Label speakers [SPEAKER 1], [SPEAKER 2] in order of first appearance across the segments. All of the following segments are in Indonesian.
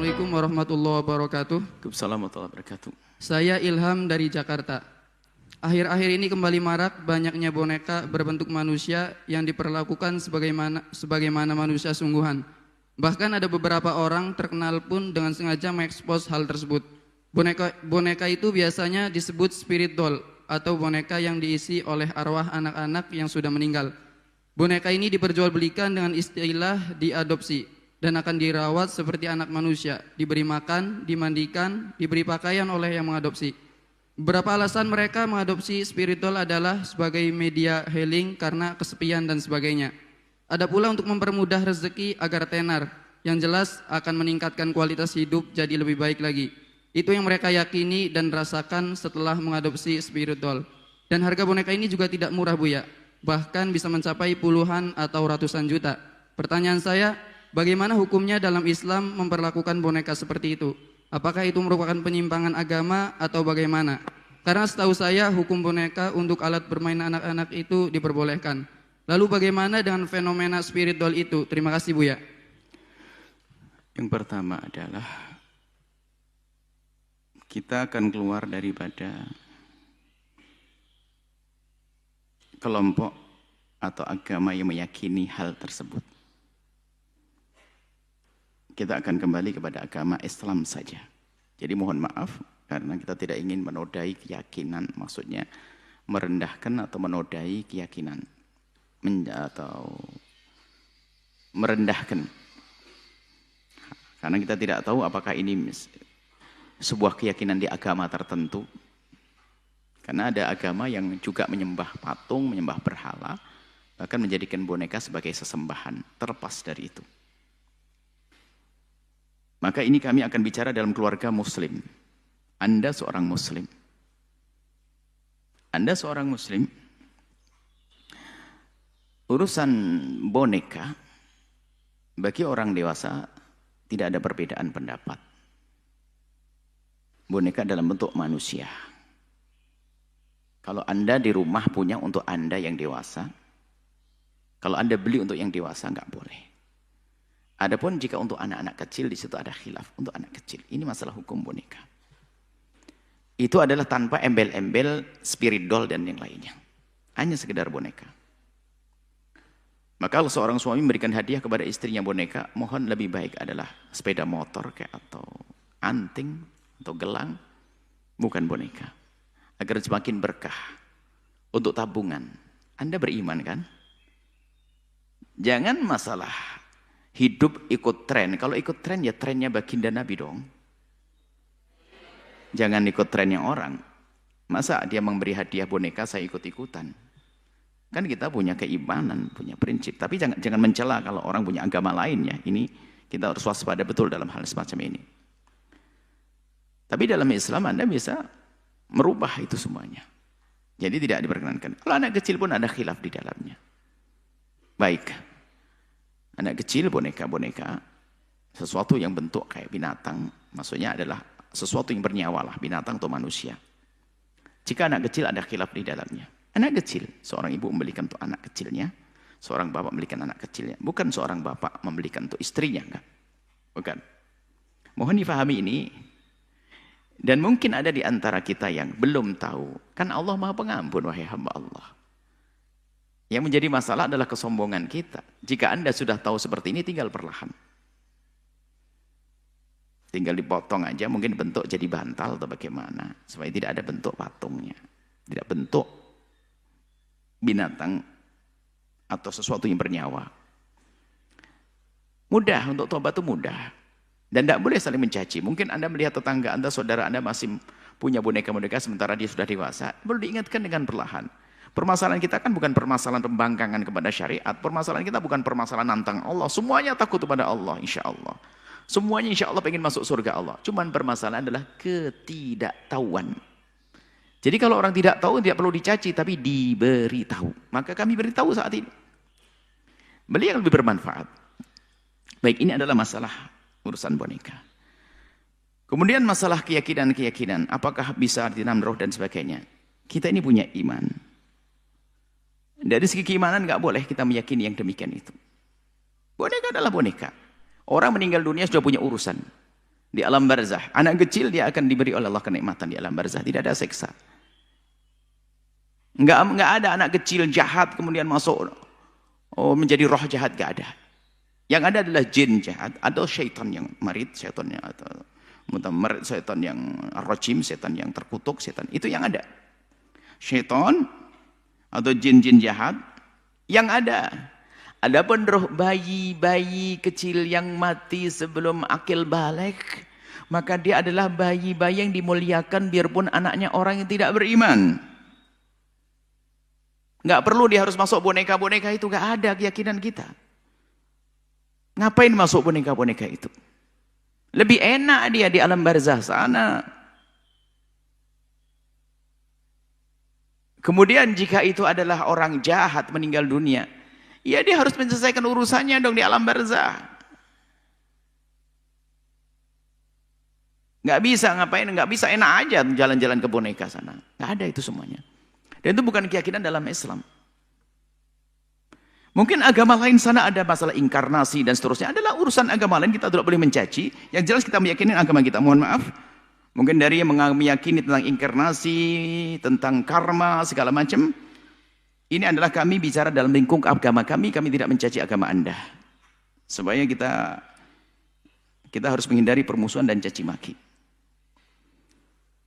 [SPEAKER 1] Assalamualaikum warahmatullahi wabarakatuh.
[SPEAKER 2] Waalaikumsalam warahmatullahi wabarakatuh.
[SPEAKER 1] Saya Ilham dari Jakarta. Akhir-akhir ini kembali marak banyaknya boneka berbentuk manusia yang diperlakukan sebagaimana manusia sungguhan. Bahkan ada beberapa orang terkenal pun dengan sengaja mengekspos hal tersebut. Boneka itu biasanya disebut spirit doll atau boneka yang diisi oleh arwah anak-anak yang sudah meninggal. Boneka ini diperjualbelikan dengan istilah diadopsi dan akan dirawat seperti anak manusia, diberi makan, dimandikan, diberi pakaian oleh yang mengadopsi. Beberapa alasan mereka mengadopsi spiritual adalah sebagai media healing karena kesepian dan sebagainya. Ada pula untuk mempermudah rezeki agar tenar, yang jelas akan meningkatkan kualitas hidup jadi lebih baik lagi. Itu yang mereka yakini dan rasakan setelah mengadopsi spiritual. Dan harga boneka ini juga tidak murah, Buya. Bahkan bisa mencapai puluhan atau ratusan juta. Pertanyaan saya, bagaimana hukumnya dalam Islam memperlakukan boneka seperti itu? Apakah itu merupakan penyimpangan agama atau bagaimana? Karena setahu saya hukum boneka untuk alat bermain anak-anak itu diperbolehkan. Lalu bagaimana dengan fenomena spirit doll itu? Terima kasih, Buya.
[SPEAKER 2] Yang pertama adalah kita akan keluar daripada kelompok atau agama yang meyakini hal tersebut. Kita akan kembali kepada agama Islam saja. Jadi mohon maaf karena kita tidak ingin menodai keyakinan, maksudnya merendahkan atau menodai keyakinan atau merendahkan. Karena kita tidak tahu apakah ini sebuah keyakinan di agama tertentu. Karena ada agama yang juga menyembah patung, menyembah berhala, bahkan menjadikan boneka sebagai sesembahan. Terlepas dari itu. Maka ini kami akan bicara dalam keluarga muslim. Anda seorang muslim. Anda seorang muslim. Urusan boneka, bagi orang dewasa tidak ada perbedaan pendapat. Boneka dalam bentuk manusia. Kalau Anda di rumah punya untuk Anda yang dewasa, kalau Anda beli untuk yang dewasa nggak boleh. Adapun jika untuk anak-anak kecil, di situ ada khilaf untuk anak kecil. Ini masalah hukum boneka. Itu adalah tanpa embel-embel spirit doll dan yang lainnya. Hanya sekedar boneka. Maka kalau seorang suami memberikan hadiah kepada istrinya boneka, mohon lebih baik adalah sepeda motor kayak atau anting atau gelang, bukan boneka. Agar semakin berkah untuk tabungan. Anda beriman kan? Jangan masalah hidup ikut tren. Kalau ikut tren ya trennya baginda Nabi dong. Jangan ikut trennya orang. Masa dia memberi hadiah boneka saya ikut-ikutan. Kan kita punya keimanan, punya prinsip. Tapi jangan mencela kalau orang punya agama lain ya. Ini kita harus waspada betul dalam hal semacam ini. Tapi dalam Islam Anda bisa merubah itu semuanya. Jadi tidak diperkenankan. Kalau anak kecil pun ada khilaf di dalamnya. Baik. Anak kecil boneka-boneka, sesuatu yang bentuk kayak binatang, maksudnya adalah sesuatu yang bernyawa lah, binatang atau manusia. Jika anak kecil ada khilaf di dalamnya. Anak kecil, seorang ibu membelikan untuk anak kecilnya, seorang bapak membelikan anak kecilnya. Bukan seorang bapak membelikan untuk istrinya, enggak. Bukan. Mohon difahami ini. Dan mungkin ada di antara kita yang belum tahu. Kan Allah Maha Pengampun, wahai hamba Allah. Yang menjadi masalah adalah kesombongan kita. Jika Anda sudah tahu seperti ini, tinggal perlahan. Tinggal dipotong aja, mungkin bentuk jadi bantal atau bagaimana. Supaya tidak ada bentuk patungnya. Tidak bentuk binatang atau sesuatu yang bernyawa. Mudah, untuk tobat itu mudah. Dan tidak boleh saling mencaci. Mungkin Anda melihat tetangga Anda, saudara Anda masih punya boneka-boneka sementara dia sudah dewasa. Perlu diingatkan dengan perlahan. Permasalahan kita kan bukan permasalahan pembangkangan kepada syariat. Permasalahan kita bukan permasalahan nantang Allah. Semuanya takut kepada Allah, insya Allah. Semuanya insya Allah pengen masuk surga Allah. Cuman permasalahan adalah ketidaktahuan. Jadi kalau orang tidak tahu, tidak perlu dicaci, tapi diberitahu. Maka kami beritahu saat ini. Beli yang lebih bermanfaat. Baik, ini adalah masalah urusan boneka. Kemudian masalah keyakinan-keyakinan. Apakah bisa ditanam roh dan sebagainya. Kita ini punya iman. Dari segi keimanan nggak boleh kita meyakini yang demikian itu. Boneka adalah boneka. Orang meninggal dunia sudah punya urusan. di alam barzah. Anak kecil dia akan diberi oleh Allah kenikmatan di alam barzah, tidak ada seksa. Enggak ada anak kecil jahat kemudian masuk menjadi roh jahat, enggak ada. Yang ada adalah jin jahat atau syaitan yang marid, syaitannya atau mutamarrid, syaitan yang rajim, syaitan yang terkutuk, syaitan itu yang ada. Syaitan atau jin-jin jahat yang ada. Adapun roh bayi-bayi kecil yang mati sebelum akil balik, maka dia adalah bayi-bayi yang dimuliakan biarpun anaknya orang yang tidak beriman. Nggak perlu dia harus masuk boneka-boneka itu, nggak ada keyakinan kita. Ngapain masuk boneka-boneka itu? Lebih enak dia di alam barzah sana. Kemudian jika itu adalah orang jahat meninggal dunia, ya dia harus menyelesaikan urusannya dong di alam barzah. Nggak bisa ngapain, nggak bisa enak aja jalan-jalan ke boneka sana. Nggak ada itu semuanya. Dan itu bukan keyakinan dalam Islam. Mungkin agama lain sana ada masalah inkarnasi dan seterusnya. Adalah urusan agama lain, kita tidak boleh mencaci. Yang jelas kita meyakini agama kita. Mohon maaf. Mungkin dari yang meyakini tentang inkarnasi, tentang karma, segala macam. Ini adalah kami bicara dalam lingkup agama kami tidak mencaci agama Anda. Supaya kita harus menghindari permusuhan dan caci maki.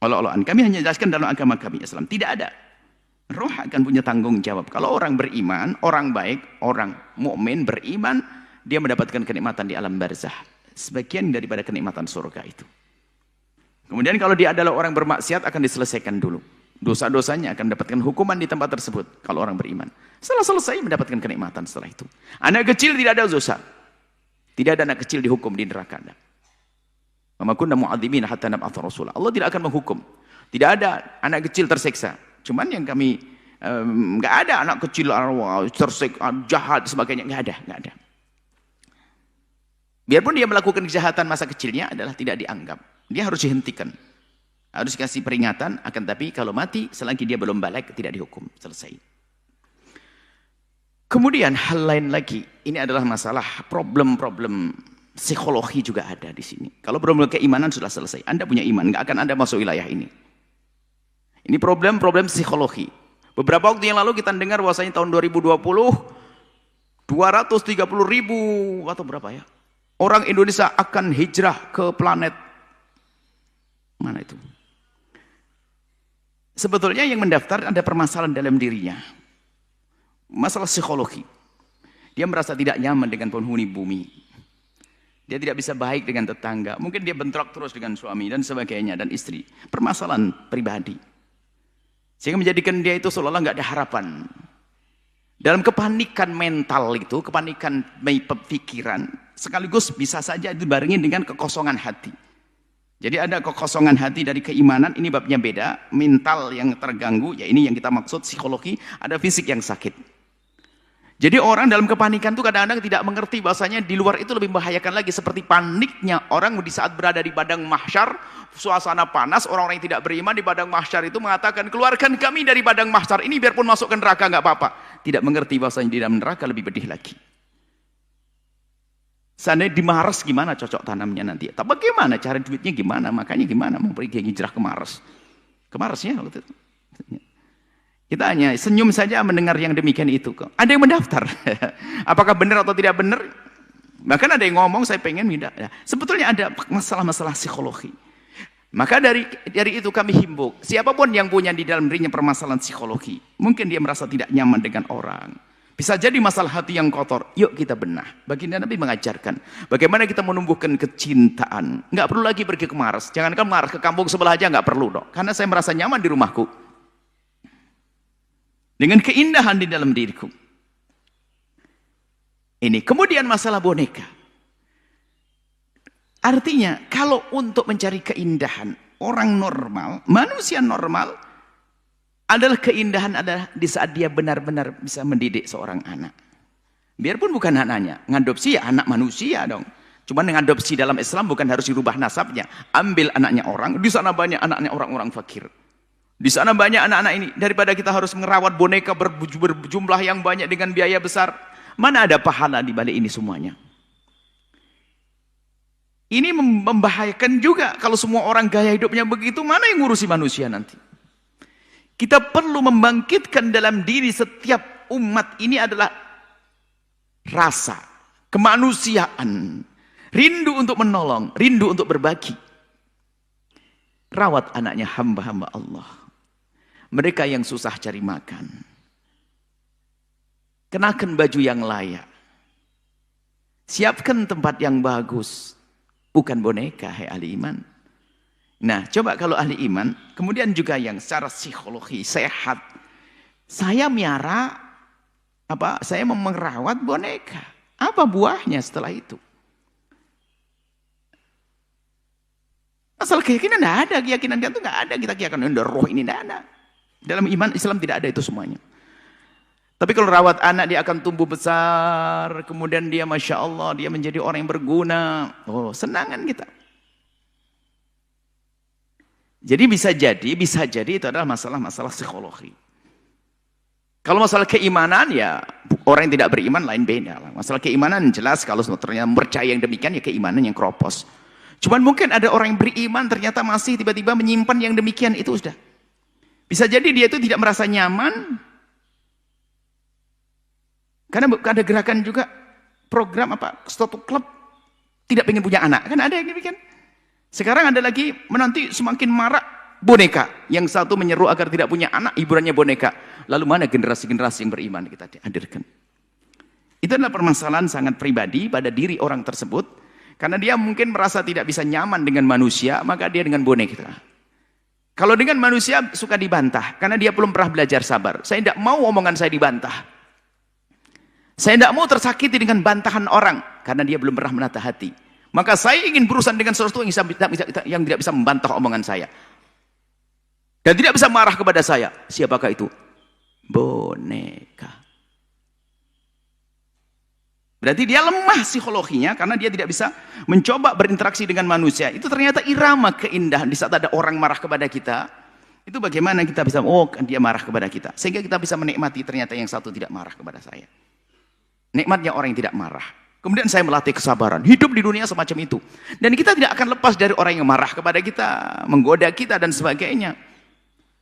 [SPEAKER 2] Olok-olokan. Kami hanya jelaskan dalam agama kami Islam. Tidak ada. Roh akan punya tanggung jawab. Kalau orang beriman, orang baik, orang mukmin beriman, dia mendapatkan kenikmatan di alam barzah. Sebagian daripada kenikmatan surga itu. Kemudian kalau dia adalah orang bermaksiat akan diselesaikan dulu. Dosa-dosanya akan mendapatkan hukuman di tempat tersebut. Kalau orang beriman. Setelah selesai mendapatkan kenikmatan setelah itu. Anak kecil tidak ada dosa. Tidak ada anak kecil dihukum di neraka. Wa ma kunna mu'adzibina hatta nab'atha rasula. Allah tidak akan menghukum. Tidak ada anak kecil tersiksa. Cuman yang kami nggak ada anak kecil tersiksa jahat sebagainya, nggak ada. Biarpun dia melakukan kejahatan masa kecilnya adalah tidak dianggap. Dia harus dihentikan. Harus dikasih peringatan, akan tapi kalau mati selagi dia belum balik tidak dihukum, selesai. Kemudian hal lain lagi, ini adalah masalah problem-problem psikologi juga ada di sini. Kalau problem keimanan sudah selesai, Anda punya iman, nggak akan Anda masuk wilayah ini. Ini problem-problem psikologi. Beberapa waktu yang lalu kita dengar bahwasanya tahun 2020 230.000 atau berapa ya? Orang Indonesia akan hijrah ke planet mana itu? Sebetulnya yang mendaftar ada permasalahan dalam dirinya. Masalah psikologi. Dia merasa tidak nyaman dengan penghuni bumi. Dia tidak bisa baik dengan tetangga. Mungkin dia bentrok terus dengan suami dan sebagainya dan istri. Permasalahan pribadi. Sehingga menjadikan dia itu seolah-olah nggak ada harapan. Dalam kepanikan mental itu, kepanikan pikiran, sekaligus bisa saja dibarengin dengan kekosongan hati. Jadi ada kekosongan hati dari keimanan, ini babnya beda. Mental yang terganggu, ya ini yang kita maksud psikologi, ada fisik yang sakit. Jadi orang dalam kepanikan itu kadang-kadang tidak mengerti bahasanya di luar itu lebih membahayakan lagi. Seperti paniknya orang di saat berada di padang mahsyar, suasana panas, orang-orang yang tidak beriman di padang mahsyar itu mengatakan, keluarkan kami dari padang mahsyar ini biarpun masuk ke neraka nggak apa-apa. Tidak mengerti bahasanya di dalam neraka lebih pedih lagi. Seandainya di Mars gimana cocok tanamnya nanti? Tapi bagaimana cara duitnya gimana? Makanya gimana mau pergi hijrah ke Mars? Ke Mars ya waktu itu. Kita hanya senyum saja mendengar yang demikian itu. Ada yang mendaftar. Apakah benar atau tidak benar? Bahkan ada yang ngomong saya pengen pindah. Ya, sebetulnya ada masalah-masalah psikologi. Maka dari itu kami himbau, siapapun yang punya di dalam dirinya permasalahan psikologi, mungkin dia merasa tidak nyaman dengan orang. Bisa jadi masalah hati yang kotor. Yuk kita benah. Baginda Nabi mengajarkan bagaimana kita menumbuhkan kecintaan. Nggak perlu lagi pergi ke Mars. Jangankan Mars, ke kampung sebelah aja nggak perlu dong. Karena saya merasa nyaman di rumahku. Dengan keindahan di dalam diriku. Ini kemudian masalah boneka. Artinya kalau untuk mencari keindahan orang normal, manusia normal adalah keindahan adalah di saat dia benar-benar bisa mendidik seorang anak. Biarpun bukan anaknya, ngadopsi ya anak manusia dong. Cuman ngadopsi dalam Islam bukan harus dirubah nasabnya. Ambil anaknya orang, di sana banyak anaknya orang-orang fakir. Di sana banyak anak-anak ini. Daripada kita harus merawat boneka berjumlah yang banyak dengan biaya besar. Mana ada pahala di balik ini semuanya? Ini membahayakan juga. Kalau semua orang gaya hidupnya begitu, mana yang ngurusi manusia nanti? Kita perlu membangkitkan dalam diri setiap umat ini adalah rasa, kemanusiaan, rindu untuk menolong, rindu untuk berbagi. Rawat anaknya hamba-hamba Allah. Mereka yang susah cari makan. Kenakan baju yang layak. Siapkan tempat yang bagus. Bukan boneka, hai ahli iman. Nah, coba kalau ahli iman, kemudian juga yang secara psikologi, sehat. Saya miara, saya merawat boneka. Apa buahnya setelah itu? Asal keyakinan tidak ada, keyakinan itu tidak ada. Kita keyakinan roh ini tidak ada. Dalam iman Islam tidak ada itu semuanya. Tapi kalau rawat anak dia akan tumbuh besar, kemudian dia Masya Allah, dia menjadi orang yang berguna. Oh, senangan kita. Jadi bisa jadi itu adalah masalah-masalah psikologi. Kalau masalah keimanan ya orang yang tidak beriman lain beda. Masalah keimanan jelas kalau ternyata percaya yang demikian ya keimanan yang kropos. Cuman mungkin ada orang yang beriman ternyata masih tiba-tiba menyimpan yang demikian itu sudah. Bisa jadi dia itu tidak merasa nyaman. Karena ada gerakan juga program suatu klub tidak pengen punya anak. Kan ada yang demikian. Sekarang ada lagi menanti semakin marak boneka. Yang satu menyeru agar tidak punya anak, hiburannya boneka. Lalu mana generasi-generasi yang beriman kita hadirkan. Itu adalah permasalahan sangat pribadi pada diri orang tersebut. Karena dia mungkin merasa tidak bisa nyaman dengan manusia, maka dia dengan boneka. Kalau dengan manusia suka dibantah, karena dia belum pernah belajar sabar. Saya tidak mau omongan saya dibantah. Saya tidak mau tersakiti dengan bantahan orang, karena dia belum pernah menata hati. Maka saya ingin berurusan dengan sesuatu yang tidak bisa membantah omongan saya. Dan tidak bisa marah kepada saya. Siapakah itu? Boneka. Berarti dia lemah psikologinya karena dia tidak bisa mencoba berinteraksi dengan manusia. Itu ternyata irama keindahan. Di saat ada orang marah kepada kita, itu bagaimana kita bisa, dia marah kepada kita. Sehingga kita bisa menikmati ternyata yang satu tidak marah kepada saya. Nikmatnya orang yang tidak marah. Kemudian saya melatih kesabaran. Hidup di dunia semacam itu. Dan kita tidak akan lepas dari orang yang marah kepada kita, menggoda kita dan sebagainya.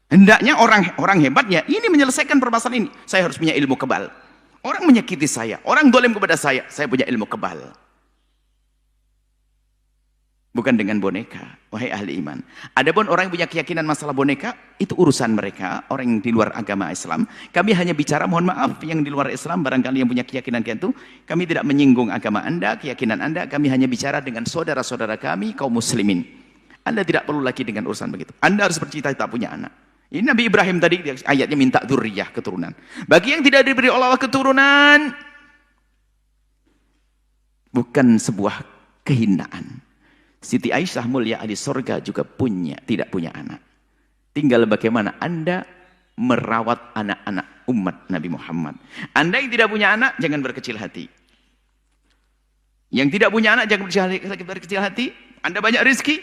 [SPEAKER 2] Hendaknya orang hebatnya ini menyelesaikan permasalahan ini. Saya harus punya ilmu kebal. Orang menyakiti saya, orang dolim kepada saya punya ilmu kebal. Bukan dengan boneka, wahai ahli iman. Adapun orang yang punya keyakinan masalah boneka, itu urusan mereka, orang yang di luar agama Islam. Kami hanya bicara, mohon maaf, yang di luar Islam, barangkali yang punya keyakinan itu, kami tidak menyinggung agama Anda, keyakinan Anda, kami hanya bicara dengan saudara-saudara kami, kaum muslimin. Anda tidak perlu lagi dengan urusan begitu. Anda harus bercita-cita punya anak. Ini Nabi Ibrahim tadi, ayatnya minta dzurriyyah, keturunan. Bagi yang tidak diberi Allah keturunan, bukan sebuah kehinaan. Siti Aisyah mulia ahli surga juga tidak punya anak. Tinggal bagaimana Anda merawat anak-anak umat Nabi Muhammad. Anda yang tidak punya anak, jangan berkecil hati. Yang tidak punya anak, jangan berkecil hati. Anda banyak rezeki,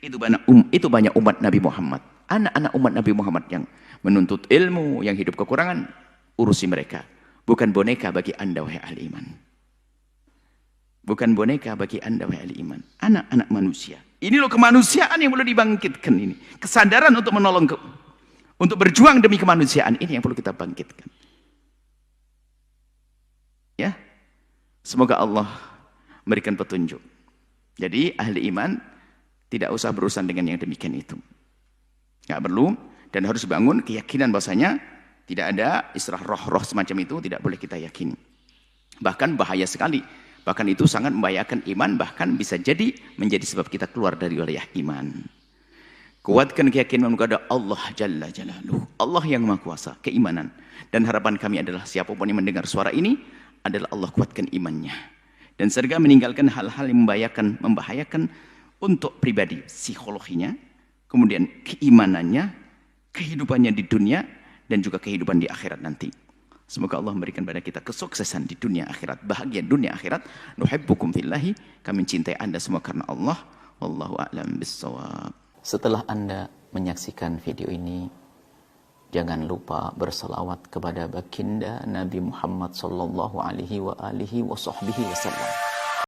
[SPEAKER 2] itu banyak umat Nabi Muhammad. Anak-anak umat Nabi Muhammad yang menuntut ilmu, yang hidup kekurangan, urusi mereka. Bukan boneka bagi Anda, wahai ahli iman. Bukan boneka bagi Anda, wahai ahli iman. Anak-anak manusia. Ini loh kemanusiaan yang perlu dibangkitkan ini. Kesadaran untuk menolong, untuk berjuang demi kemanusiaan ini yang perlu kita bangkitkan. Ya, semoga Allah memberikan petunjuk. Jadi ahli iman tidak usah berurusan dengan yang demikian itu. Nggak perlu, dan harus bangun keyakinan bahasanya tidak ada istilah roh-roh semacam itu, tidak boleh kita yakini. Bahkan bahaya sekali. Bahkan itu sangat membahayakan iman, bahkan bisa jadi menjadi sebab kita keluar dari wilayah iman. Kuatkan keyakinan kepada Allah Jalla Jalaluhu, Allah yang Maha Kuasa, keimanan. Dan harapan kami adalah siapapun yang mendengar suara ini adalah Allah kuatkan imannya. Dan segera meninggalkan hal-hal yang membahayakan untuk pribadi, psikologinya, kemudian keimanannya, kehidupannya di dunia, dan juga kehidupan di akhirat nanti. Semoga Allah memberikan pada kita kesuksesan di dunia akhirat, bahagia dunia akhirat. Nuhibbukum fillahi, kami mencintai Anda semua karena Allah. Wallahu a'lam bissawab.
[SPEAKER 3] Setelah Anda menyaksikan video ini, jangan lupa berselawat kepada baginda Nabi Muhammad sallallahu alaihi wa alihi wa sahbihi wasallam.